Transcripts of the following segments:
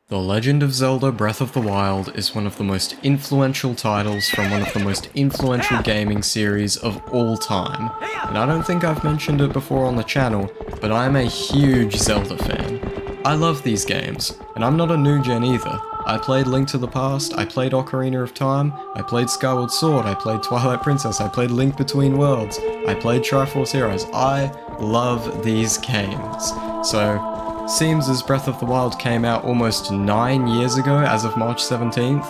The Legend of Zelda Breath of the Wild is one of the most influential titles from one of the most influential gaming series of all time. And I don't think I've mentioned it before on the channel, but I am a huge Zelda fan. I love these games, and I'm not a new gen either. I played Link to the Past, I played Ocarina of Time, I played Skyward Sword, I played Twilight Princess, I played Link Between Worlds, I played Triforce Heroes. I love these games. So, seems as Breath of the Wild came out almost 9 years ago as of March 17th,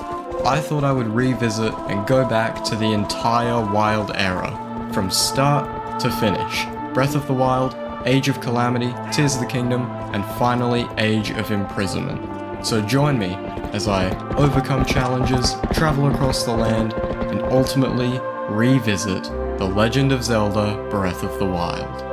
I thought I would revisit and go back to the entire Wild era, from start to finish. Breath of the Wild, Age of Calamity, Tears of the Kingdom, and finally Age of Imprisonment. So join me as I overcome challenges, travel across the land, and ultimately revisit The Legend of Zelda Breath of the Wild.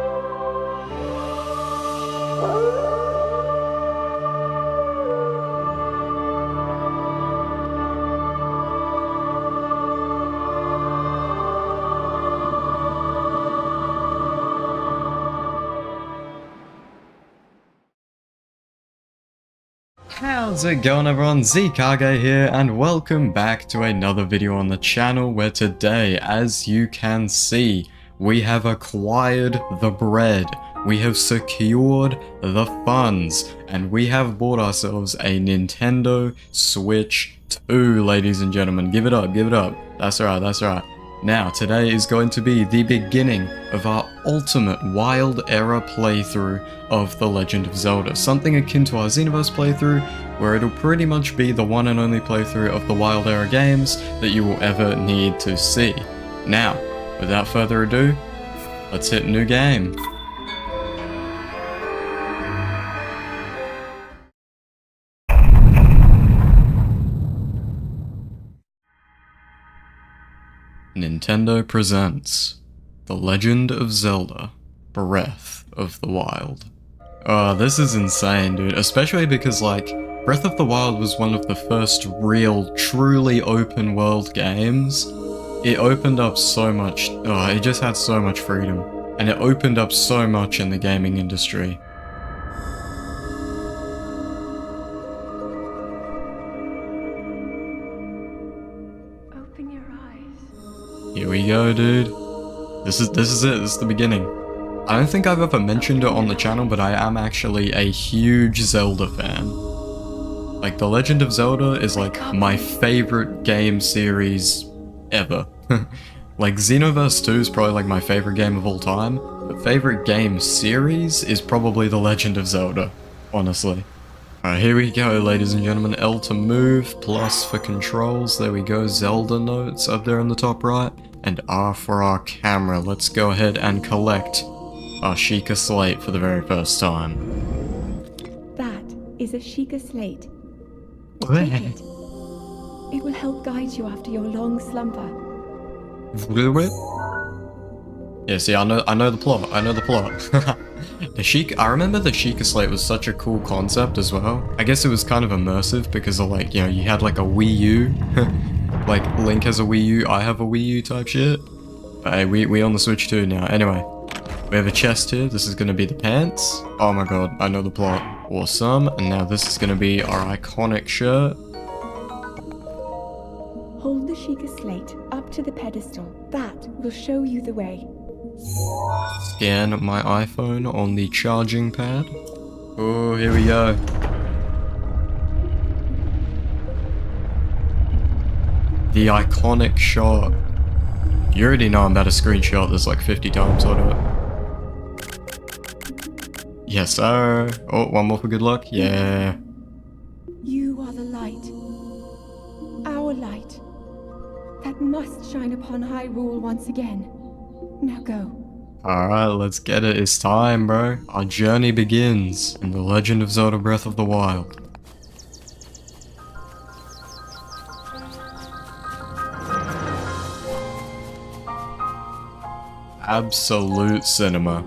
How's it going everyone, Zkage here, and welcome back to another video on the channel where today, as you can see, we have acquired the bread, we have secured the funds, and we have bought ourselves a Nintendo Switch 2, ladies and gentlemen. Give it up, give it up. That's right, that's right. Now, today is going to be the beginning of our ultimate Wild Era playthrough of The Legend of Zelda. Something akin to our Xenoverse playthrough, where it'll pretty much be the one and only playthrough of the Wild Era games that you will ever need to see. Now, without further ado, let's hit new game. Nintendo presents The Legend of Zelda Breath of the Wild. Oh, this is insane, dude. Especially because, like, Breath of the Wild was one of the first real, truly open world games. It opened up so much. Oh, it just had so much freedom. And it opened up so much in the gaming industry. Here we go, dude. This is it. This is the beginning. I don't think I've ever mentioned it on the channel, but I am actually a huge Zelda fan. Like, The Legend of Zelda is like my favorite game series ever. Like, Xenoverse 2 is probably like my favorite game of all time, but favorite game series is probably The Legend of Zelda, honestly. Alright, here we go, ladies and gentlemen. L to move, plus for controls. There we go, Zelda notes up there in the top right. And R for our camera. Let's go ahead and collect our Sheikah Slate for the very first time. That is a Sheikah Slate. Where? Take it. It will help guide you after your long slumber. Yeah, see, I know the plot. I know the plot. I remember the Sheikah Slate was such a cool concept as well. I guess it was kind of immersive because of, like, you know, you had like a Wii U. Like, Link has a Wii U, I have a Wii U type shit. But hey, we on the Switch too now. Anyway, we have a chest here. This is gonna be the pants. Oh my god, I know the plot. Awesome. And now this is gonna be our iconic shirt. Hold the Sheikah Slate up to the pedestal. That will show you the way. Scan my iPhone on the charging pad. Oh, here we go. The iconic shot. You already know I'm about to screenshot this like 50 times on it. Yes, sir. Oh, one more for good luck. Yeah. You are the light. Our light. That must shine upon Hyrule once again. Now go. Alright, let's get it. It's time, bro. Our journey begins in The Legend of Zelda Breath of the Wild. Absolute cinema.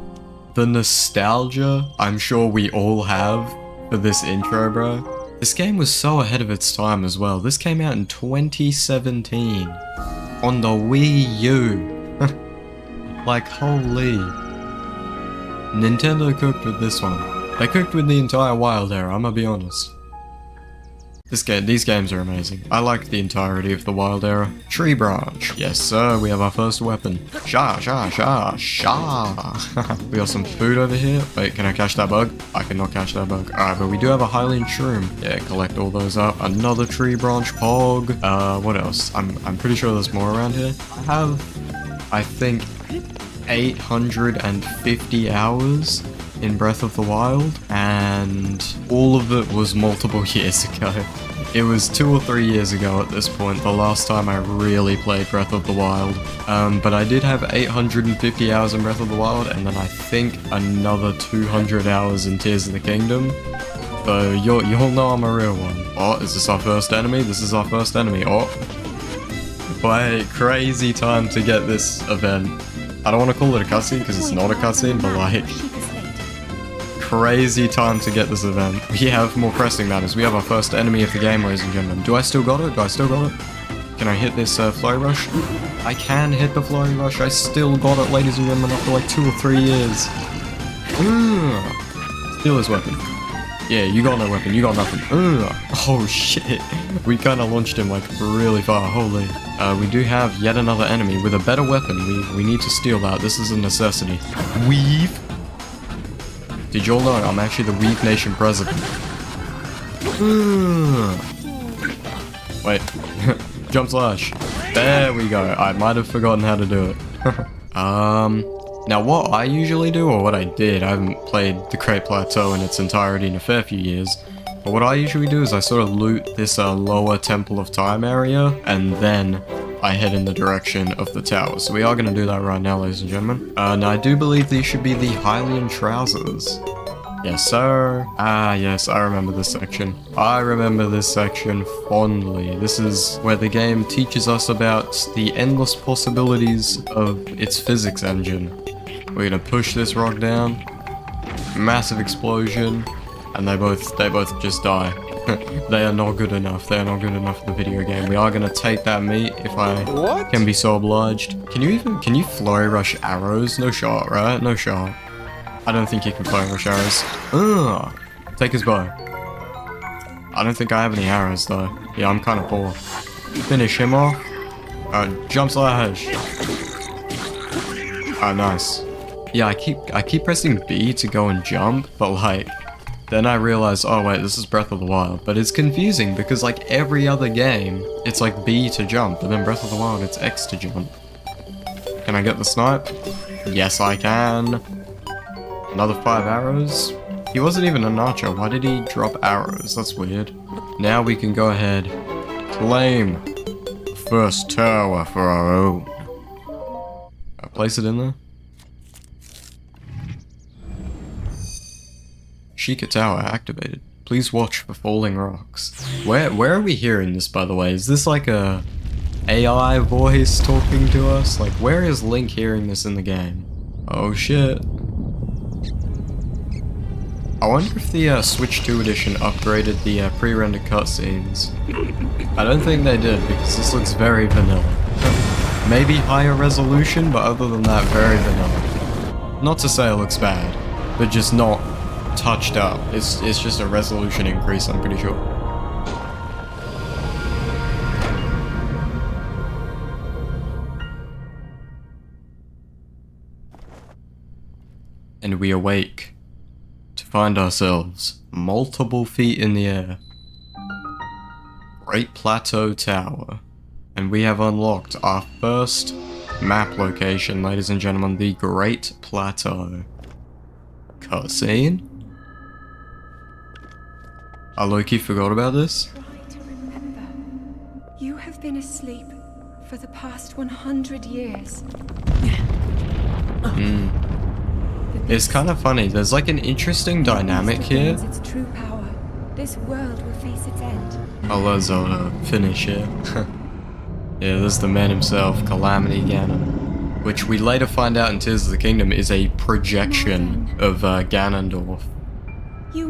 The nostalgia I'm sure we all have for this intro, bro. This game was so ahead of its time as well. This came out in 2017 on the Wii U. Like, holy. Nintendo cooked with this one. They cooked with the entire Wild Era, I'm gonna be honest. These games are amazing. I like the entirety of the Wild era. Tree branch. Yes, sir. We have our first weapon. Sha. We got some food over here. Wait, can I catch that bug? I cannot catch that bug. Alright, but we do have a Hylian shroom. Yeah, collect all those up. Another tree branch pog. What else? I'm pretty sure there's more around here. I have, I think, 850 hours in Breath of the Wild, and all of it was multiple years ago. It was 2 or 3 years ago at this point, the last time I really played Breath of the Wild. But I did have 850 hours in Breath of the Wild, and then I think another 200 hours in Tears of the Kingdom. So you'll know I'm a real one. Oh, is this our first enemy? This is our first enemy. Oh. Wait, crazy time to get this event. I don't want to call it a cutscene because it's not a cutscene, but like, crazy time to get this event. We have more pressing matters. We have our first enemy of the game, ladies and gentlemen. Do I still got it? Do I still got it? Can I hit this flurry rush? I can hit the flurry rush. I still got it, ladies and gentlemen, after like 2 or 3 years. Steal his weapon. Yeah, you got no weapon. You got nothing. Oh shit. We kind of launched him like really far. Holy. We do have yet another enemy with a better weapon. We need to steal that. This is a necessity. Weave. Did you all know I'm actually the Weave Nation president? Wait. Jump slash. There we go. I might have forgotten how to do it. Now what I usually do, or what I did, I haven't played the Great Plateau in its entirety in a fair few years, but what I usually do is I sort of loot this lower Temple of Time area, and then I head in the direction of the tower. So we are going to do that right now, ladies and gentlemen. Now I do believe these should be the Hylian trousers. Yes, sir. Ah, yes, I remember this section. I remember this section fondly. This is where the game teaches us about the endless possibilities of its physics engine. We're gonna push this rock down. Massive explosion. And they both just die. They are not good enough. They are not good enough for the video game. We are gonna take that meat if I can be so obliged. Can you flurry rush arrows? No shot, right? No shot. I don't think you can flurry rush arrows. Take his bow. I don't think I have any arrows though. Yeah, I'm kind of poor. Finish him off. Jump slash. Oh, nice. Yeah, I keep pressing B to go and jump, but like, then I realize, oh wait, this is Breath of the Wild. But it's confusing because like every other game, it's like B to jump, but then Breath of the Wild, it's X to jump. Can I get the snipe? Yes, I can. Another 5 arrows? He wasn't even an archer, why did he drop arrows? That's weird. Now we can go ahead, claim the first tower for our own. I'll place it in there. Sheikah Tower activated. Please watch for falling rocks. Where are we hearing this, by the way? Is this like a AI voice talking to us? Like, where is Link hearing this in the game? Oh shit. I wonder if the Switch 2 edition upgraded the pre-rendered cutscenes. I don't think they did, because this looks very vanilla. Maybe higher resolution, but other than that, very vanilla. Not to say it looks bad, but just not touched up. It's just a resolution increase, I'm pretty sure. And we awake to find ourselves multiple feet in the air. Great Plateau Tower. And we have unlocked our first map location, ladies and gentlemen, the Great Plateau. Cutscene? I low-key forgot about this. Try to remember. You have been asleep for the past 100 years. It's kind of funny, there's like an interesting dynamic here. Its true power. This world will face its end. I'll let Zelda finish here. Yeah, there's the man himself, Calamity Ganon. Which we later find out in Tears of the Kingdom is a projection of Ganondorf.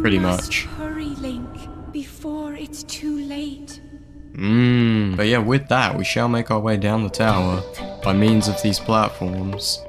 Pretty much. Hurry, Link, before it's too late. But yeah, with that, we shall make our way down the tower by means of these platforms.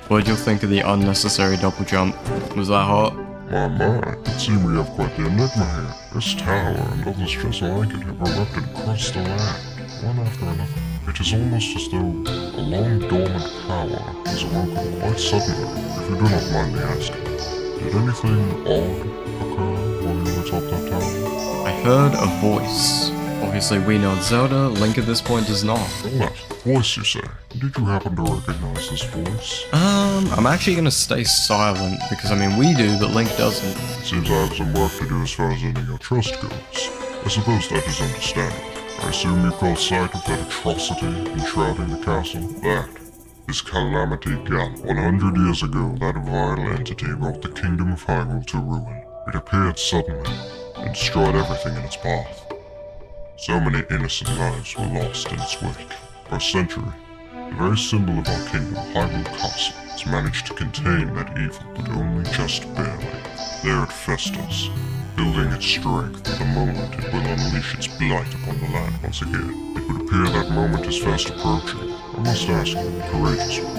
What'd you think of the unnecessary double jump? Was that hot? My, it seems we have quite the enigma here. This tower and others just like it have erupted across the land, one after another. It is almost as though a long-dormant power has awoken quite suddenly, if you do not mind me asking. Did anything odd occur while you were atop that tower? I heard a voice. Obviously we know it's Zelda, Link at this point does not. That voice, you say? Did you happen to recognize this voice? I'm actually gonna stay silent, because I mean we do, but Link doesn't. Seems I have some work to do as far as earning your trust goes. I suppose that is understandable. I assume you caught sight of that atrocity enshrouding the castle? That is Calamity Gala. 100 years ago, that vile entity brought the kingdom of Hyrule to ruin. It appeared suddenly and destroyed everything in its path. So many innocent lives were lost in its wake. For a century, the very symbol of our kingdom, Hyrule Castle, has managed to contain that evil, but only just barely. There it festers, building its strength for the moment it will unleash its blight upon the land once again. It would appear that moment is fast approaching. I must ask you, courageous one,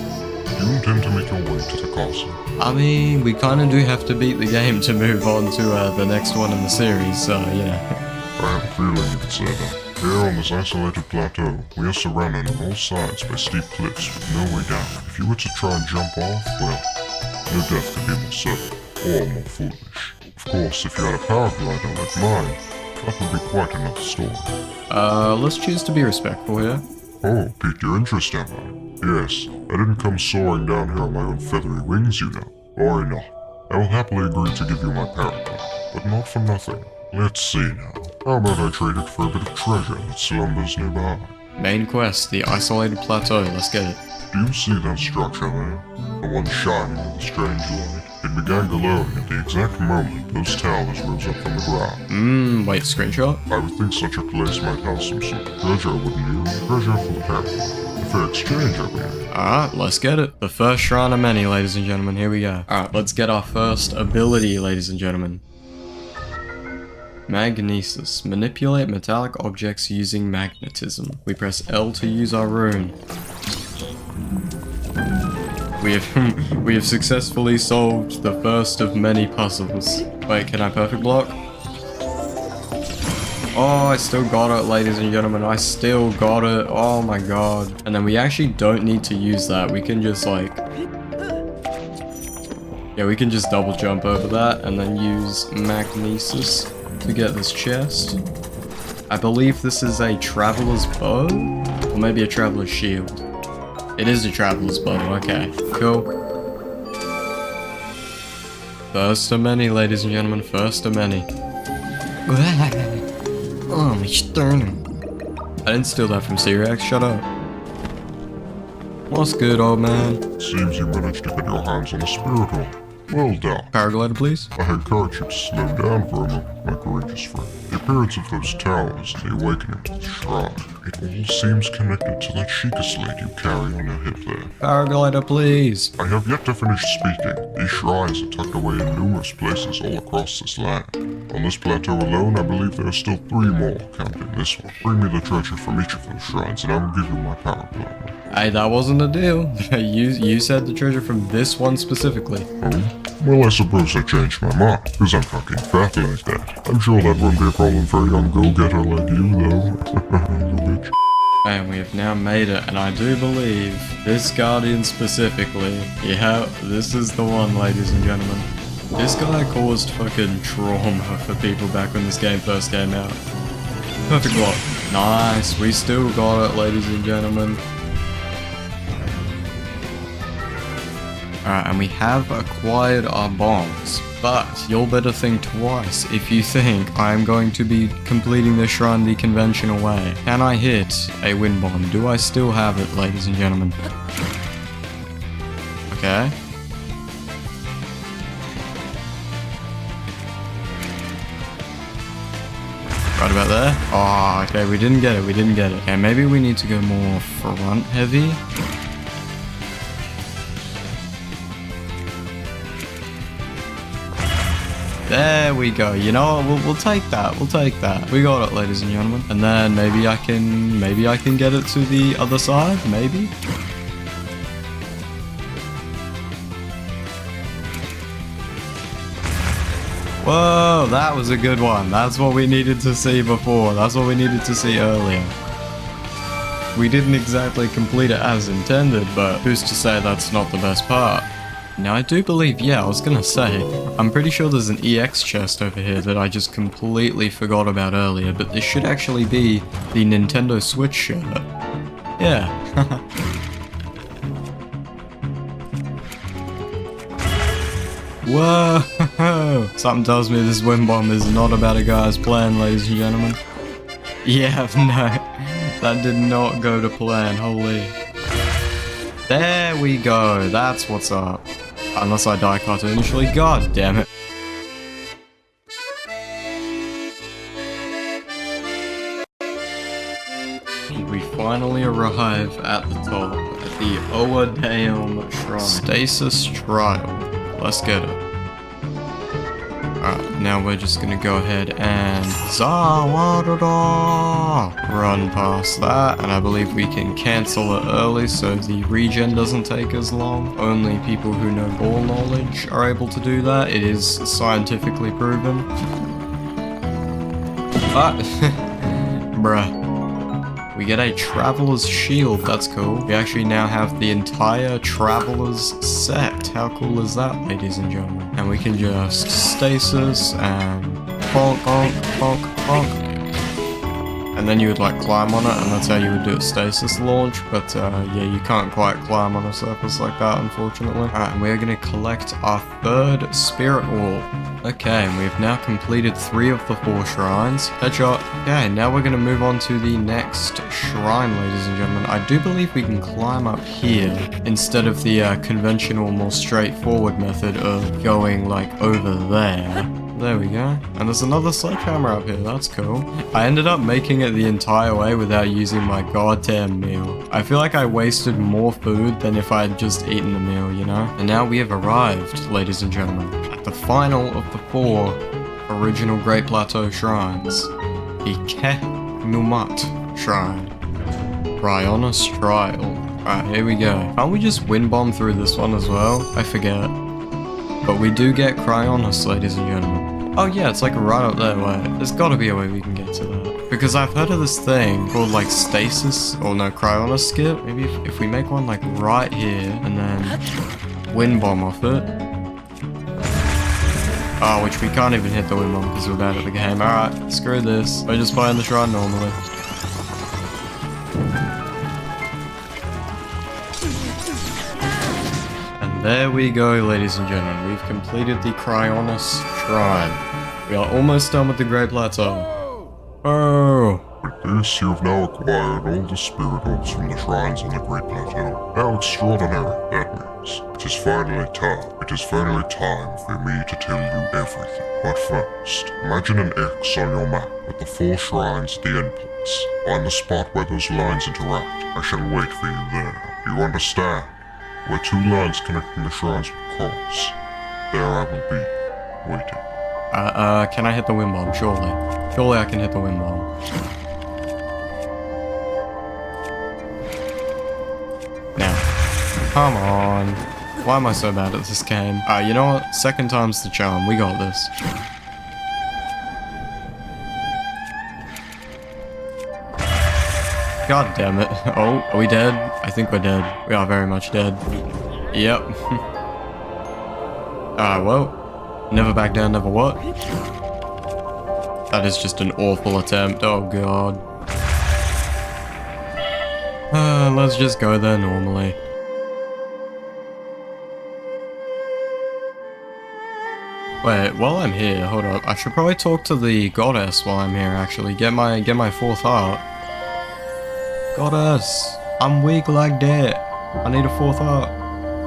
do you intend to make your way to the castle? I mean, we kinda do have to beat the game to move on to the next one in the series, so yeah. I have a feeling you could say that. Here on this isolated plateau, we are surrounded on all sides by steep cliffs with no way down. If you were to try and jump off, well, your death could be more certain, or more foolish. Of course, if you had a paraglider like mine, that would be quite another story. Let's choose to be respectful here. Oh, piqued your interest, am I? Yes, I didn't come soaring down here on my own feathery wings, you know. Worry not. I will happily agree to give you my paraglider, but not for nothing. Let's see now. How about I trade it for a bit of treasure that slumbers nearby? Main quest, the isolated plateau, let's get it. Do you see that structure there? The one shining with a strange light? It began glowing at the exact moment those towers rose up from the ground. Wait, screenshot? I would think such a place might have some sort of treasure, wouldn't you? Treasure for the paraglider. A fair exchange, I mean. Alright, let's get it. The first shrine of many, ladies and gentlemen, here we go. Alright, let's get our first ability, ladies and gentlemen. Magnesis. Manipulate metallic objects using magnetism. We press L to use our rune. We have successfully solved the first of many puzzles. Wait, can I perfect block? Oh, I still got it, ladies and gentlemen. I still got it. Oh my god. And then we actually don't need to use that. We can just like... yeah, we can just double jump over that and then use magnesis to get this chest. I believe this is a traveler's bow, or maybe a traveler's shield. It is a traveler's bow, okay, cool. First of many, ladies and gentlemen, first of many. Oh, my sternum. I didn't steal that from C-Rex, shut up. What's good, old man? Seems you managed to get your hands on a spirit orb. Well done. Paraglider, please. I encourage you to slow down for a moment, my courageous friend. The appearance of those towers, the awakening to the shrine, it all seems connected to that Sheikah slate you carry on your hip there. Paraglider, please. I have yet to finish speaking. These shrines are tucked away in numerous places all across this land. On this plateau alone, I believe there are still 3 more, counting this one. Bring me the treasure from each of those shrines, and I will give you my paraglider. Hey, that wasn't a deal. you said the treasure from this one specifically. Oh? Well, I suppose I changed my mind, because I'm fucking fat like that. I'm sure that wouldn't be a problem for a young go-getter like you, though. You bitch. And we have now made it, and I do believe this Guardian specifically, yeah, this is the one, ladies and gentlemen. This guy caused fucking trauma for people back when this game first came out. Perfect block. Nice, we still got it, ladies and gentlemen. Alright, and we have acquired our bombs, but you'll better think twice if you think I'm going to be completing this shrine the conventional way. Can I hit a wind bomb? Do I still have it, ladies and gentlemen? Okay. Right about there. Oh, okay, we didn't get it, we didn't get it. Okay, maybe we need to go more front heavy. There we go. You know what? We'll take that. We'll take that. We got it, ladies and gentlemen. And then maybe I can get it to the other side. Maybe. Whoa, that was a good one. That's what we needed to see before. That's what we needed to see earlier. We didn't exactly complete it as intended, but who's to say that's not the best part? Now I do believe, yeah, I was gonna say, I'm pretty sure there's an EX chest over here that I just completely forgot about earlier, but this should actually be the Nintendo Switch shirt. Yeah. Whoa! Something tells me this wind bomb is not about a guy's plan, ladies and gentlemen. Yeah, no, that did not go to plan, holy. There we go, that's what's up. Unless I die cartoonishly, god damn it. We finally arrive at the top, at the Oadeum Shrine. Stasis Trial. Let's get it. Alright, now we're just gonna go ahead and Zawadada! Run past that, and I believe we can cancel it early so the regen doesn't take as long. Only people who know ball knowledge are able to do that. It is scientifically proven. Ah! Bruh. We get a Traveler's Shield, that's cool. We actually now have the entire Traveler's set. How cool is that, ladies and gentlemen? And we can just stasis and bonk, bonk, bonk, bonk. And then you would like climb on it, and that's how you would do a stasis launch. But yeah, you can't quite climb on a surface like that, unfortunately. Alright, and we're gonna collect our third Spirit Wall. Okay, and we've now completed 3 of the 4 shrines. Headshot. Okay, now we're gonna move on to the next shrine, ladies and gentlemen. I do believe we can climb up here instead of the conventional, more straightforward method of going like over there. There we go. And there's another sledgehammer up here, that's cool. I ended up making it the entire way without using my goddamn meal. I feel like I wasted more food than if I had just eaten the meal, you know? And now we have arrived, ladies and gentlemen, at the final of the 4 original Great Plateau shrines. The Ke-Numat Shrine. Cryonis Trial. Alright, here we go. Can't we just wind bomb through this one as well? I forget. But we do get Cryonis, ladies and gentlemen. Oh yeah, it's like right up there. Wait, there's gotta be a way we can get to that. Because I've heard of this thing called like stasis, or no, Cryonis skip. Maybe if we make one like right here, and then wind bomb off it. Oh, which we can't even hit the wind bomb because we're bad at the game. Alright, screw this. We're just playing the shrine normally. There we go, ladies and gentlemen. We've completed the Cryonis Shrine. We are almost done with the Great Plateau. Oh! With this, you have now acquired all the spirit orbs from the shrines on the Great Plateau. How extraordinary that means. It is finally time. It is finally time for me to tell you everything. But first, imagine an X on your map with the 4 shrines at the endpoints. Find the spot where those lines interact. I shall wait for you there. You understand? Where 2 lines connecting the shrines will cross. There I will be, waiting. Can I hit the wind bomb? Surely. Surely I can hit the wind bomb. Now. Come on. Why am I so bad at this game? You know what? Second time's the charm. We got this. God damn it. Oh, are we dead? I think we're dead. We are very much dead. Yep. Well. Never back down, never what? That is just an awful attempt. Oh god. Let's just go there normally. Wait, while I'm here, hold up. I should probably talk to the goddess while I'm here, actually. Get my 4th heart. Goddess, I'm weak like that. I need a 4th heart.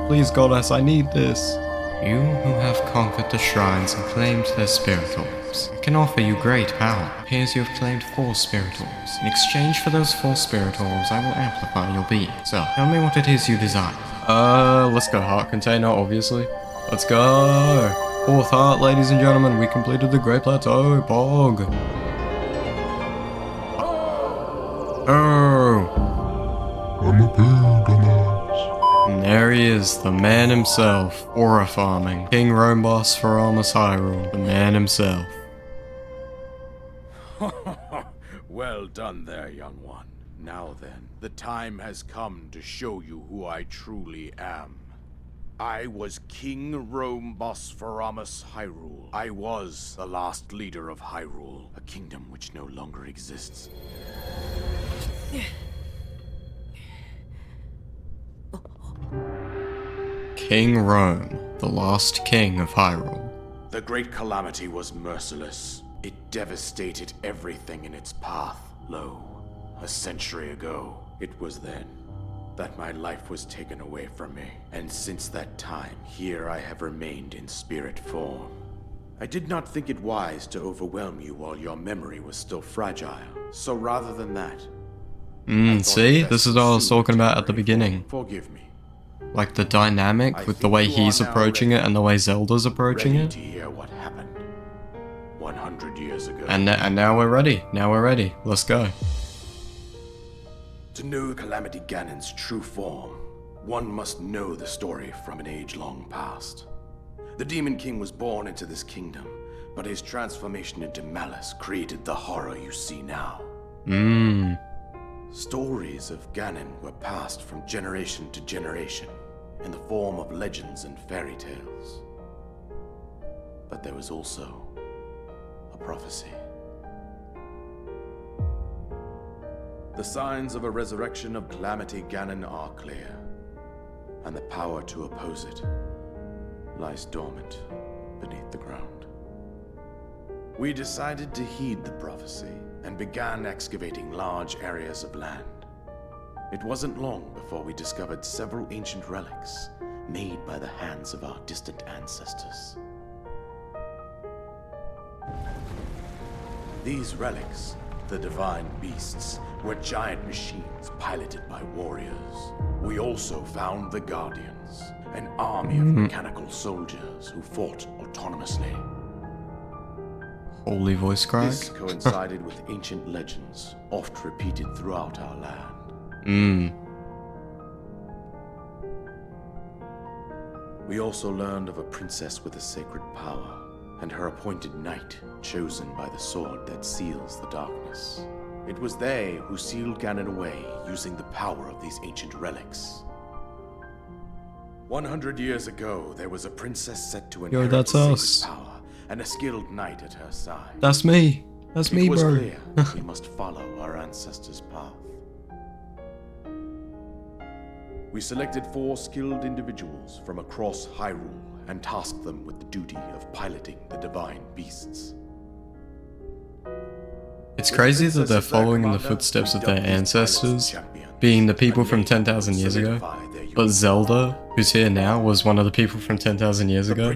Please, goddess, I need this. You who have conquered the shrines and claimed their spirit orbs, I can offer you great power. It appears you have claimed 4 spirit orbs. In exchange for those 4 spirit orbs, I will amplify your being. So, tell me what it is you desire. Let's go heart container, obviously. Let's go. 4th heart, ladies and gentlemen. We completed the Great Plateau. Bog. Oh. I'm a big dumbass. And there he is. is the man himself, aura farming, King Rombos Faramus Hyrule, the man himself. Well done there, young one. Now then, the time has come to show you who I truly am. I was King Rombos Faramus Hyrule. I was the last leader of Hyrule, a kingdom which no longer exists. King Rome, the last king of Hyrule. The Great Calamity was merciless. It devastated everything in its path. Lo, a century ago, it was then that my life was taken away from me. And since that time, here I have remained in spirit form. I did not think it wise to overwhelm you while your memory was still fragile. So rather than that, See? This is what I was talking about at the beginning. Forgive me. Like the dynamic with the way he's approaching it and the way Zelda's approaching Ready it. to hear what happened 100 years ago. And now we're ready. Now we're ready. Let's go. To know Calamity Ganon's true form, one must know the story from an age-long past. The Demon King was born into this kingdom, but his transformation into malice created the horror you see now. Stories of Ganon were passed from generation to generation in the form of legends and fairy tales. But there was also a prophecy. The signs of a resurrection of Calamity Ganon are clear, and the power to oppose it lies dormant beneath the ground. We decided to heed the prophecy and began excavating large areas of land. It wasn't long before we discovered several ancient relics made by the hands of our distant ancestors. These relics, the divine beasts, were giant machines piloted by warriors. We also found the Guardians, an army of mechanical soldiers who fought autonomously. Holy voice crack. This coincided with ancient legends, oft repeated throughout our land. We also learned of a princess with a sacred power, and her appointed knight, chosen by the sword that seals the darkness. It was they who sealed Ganon away using the power of these ancient relics. 100 years ago, there was a princess set to inherit that's the us. sacred power, and a skilled knight at her side. That's me. That's me, It was bro. clear we must follow our ancestors' path. We selected 4 skilled individuals from across Hyrule and tasked them with the duty of piloting the divine beasts. It's crazy that they're following in the footsteps of their ancestors, being the people from 10,000 years ago. But Zelda, who's here now, was one of the people from 10,000 years ago,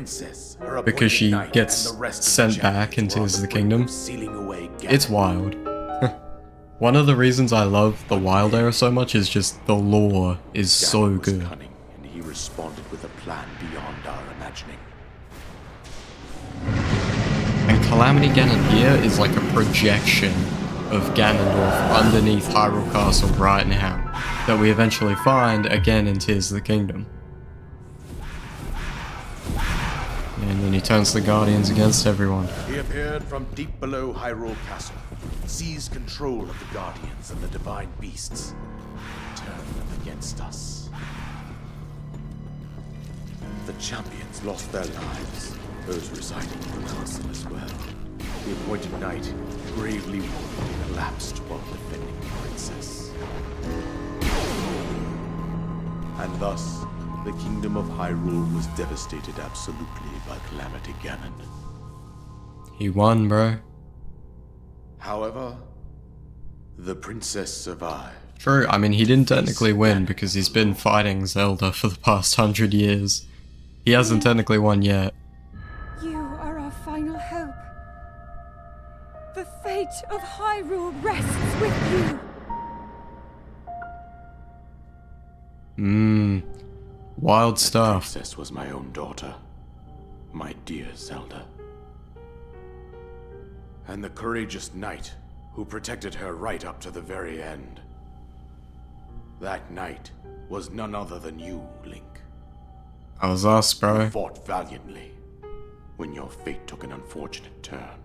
because she gets sent back into the kingdom. It's wild. One of the reasons I love the Wild Era so much is just the lore is so good. Cunning, and he responded with a plan beyond our imagining. And Calamity Ganon here is like a projection of Ganondorf underneath Hyrule Castle right now, that we eventually find again in Tears of the Kingdom. And then he turns the Guardians against everyone. He appeared from deep below Hyrule Castle, seized control of the Guardians and the divine beasts, and turned them against us. The champions lost their lives, those residing in the castle as well. The appointed knight, gravely wounded, collapsed while defending the princess. And thus, the kingdom of Hyrule was devastated absolutely by Calamity Ganon. He won, bro. However, the princess survived. True, I mean, he didn't technically win because he's been fighting Zelda for the past 100 years. He hasn't technically won yet. You are our final hope. The fate of Hyrule rests with you. Wild The stuff. princess was my own daughter, my dear Zelda. And the courageous knight who protected her right up to the very end. That knight was none other than you, Link. That was us, bro. You fought valiantly when your fate took an unfortunate turn.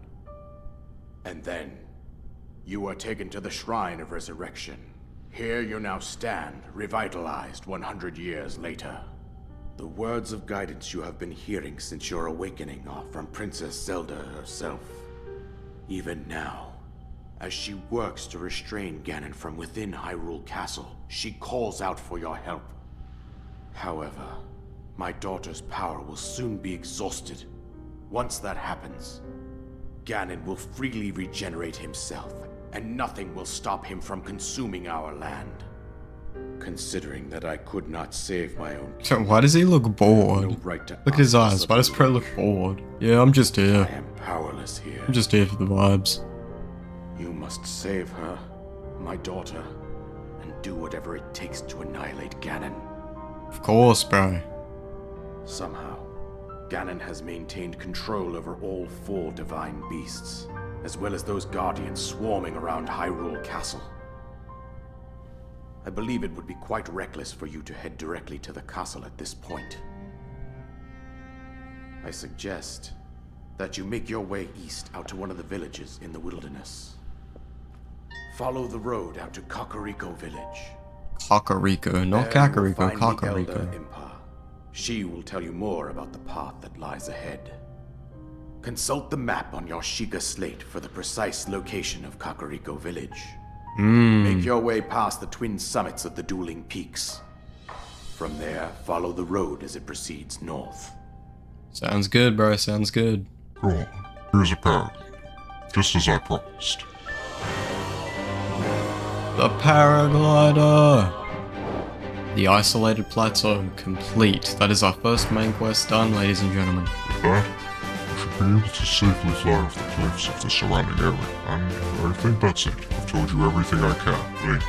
And then, you were taken to the Shrine of Resurrection. Here you now stand, revitalized 100 years later. The words of guidance you have been hearing since your awakening are from Princess Zelda herself. Even now, as she works to restrain Ganon from within Hyrule Castle, she calls out for your help. However, my daughter's power will soon be exhausted. Once that happens, Ganon will freely regenerate himself, and nothing will stop him from consuming our land. Considering that I could not save my own So why does he look bored? no right to Look at his ask eyes. us Why does of Pro your look aid. bored? Yeah, I'm just I here. am powerless here. I'm just here for the vibes. You must save her, my daughter, and do whatever it takes to annihilate Ganon. Of course, bro. Somehow, Ganon has maintained control over all 4 divine beasts, as well as those guardians swarming around Hyrule Castle. I believe it would be quite reckless for you to head directly to the castle at this point. I suggest that you make your way east out to one of the villages in the wilderness. Follow the road out to Kakariko Village. Kakariko, not There you will Kakariko, find the Elder Kakariko. Impa. She will tell you more about the path that lies ahead. Consult the map on your Sheikah slate for the precise location of Kakariko Village. Make your way past the twin summits of the dueling peaks. From there, follow the road as it proceeds north. Sounds good, bro. Sounds good. Go on. Here's a paragon. Just as I promised. The paraglider! The isolated plateau complete. That is our first main quest done, ladies and gentlemen. With that, I should be able to safely fly off the cliffs of the surrounding area. And I think that's it. I've told you everything I can. Link,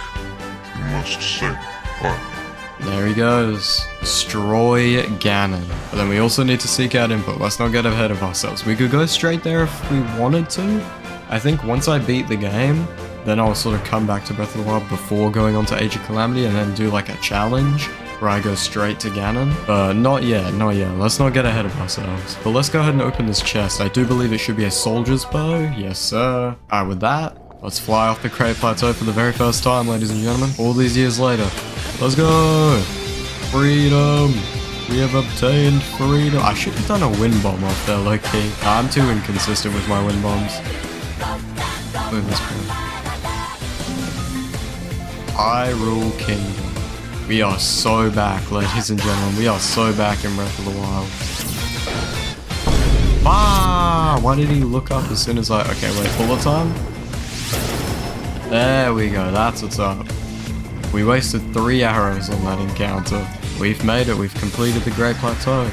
you must save Ireland. There he goes. Destroy Ganon. But then we also need to seek out input. Let's not get ahead of ourselves. We could go straight there if we wanted to. I think once I beat the game, then I'll sort of come back to Breath of the Wild before going on to Age of Calamity and then do like a challenge where I go straight to Ganon. But not yet, not yet. Let's not get ahead of ourselves. But let's go ahead and open this chest. I do believe it should be a soldier's bow. Yes, sir. Alright, with that, let's fly off the Cray Plateau for the very first time, ladies and gentlemen. All these years later. Let's go! Freedom! We have obtained freedom. I should have done a wind bomb off there, low-key. I'm too inconsistent with my wind bombs. Look at this point. Hyrule Kingdom. We are so back, ladies and gentlemen. We are so back in Breath of the Wild. Ah! Why did he look up as soon as I... Okay, wait, bullet time? There we go, that's what's up. We wasted 3 arrows on that encounter. We've made it, we've completed the Great Plateau.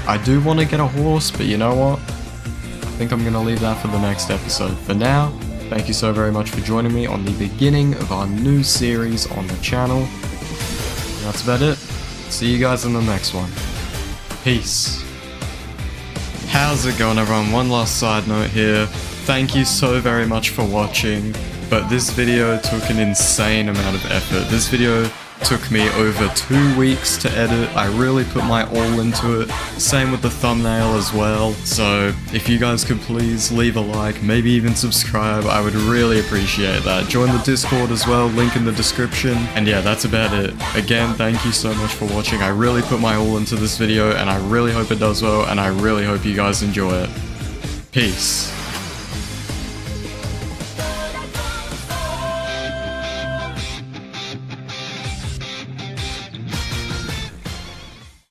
I do want to get a horse, but you know what? I think I'm going to leave that for the next episode. For now, thank you so very much for joining me on the beginning of our new series on the channel. That's about it. See you guys in the next one. Peace. How's it going, everyone? One last side note here. Thank you so very much for watching. But this video took an insane amount of effort. This video took me over 2 weeks to edit. I really put my all into it. Same with the thumbnail as well. So if you guys could please leave a like, maybe even subscribe, I would really appreciate that. Join the Discord as well, link in the description. And yeah, that's about it. Again, thank you so much for watching. I really put my all into this video and I really hope it does well and I really hope you guys enjoy it. Peace.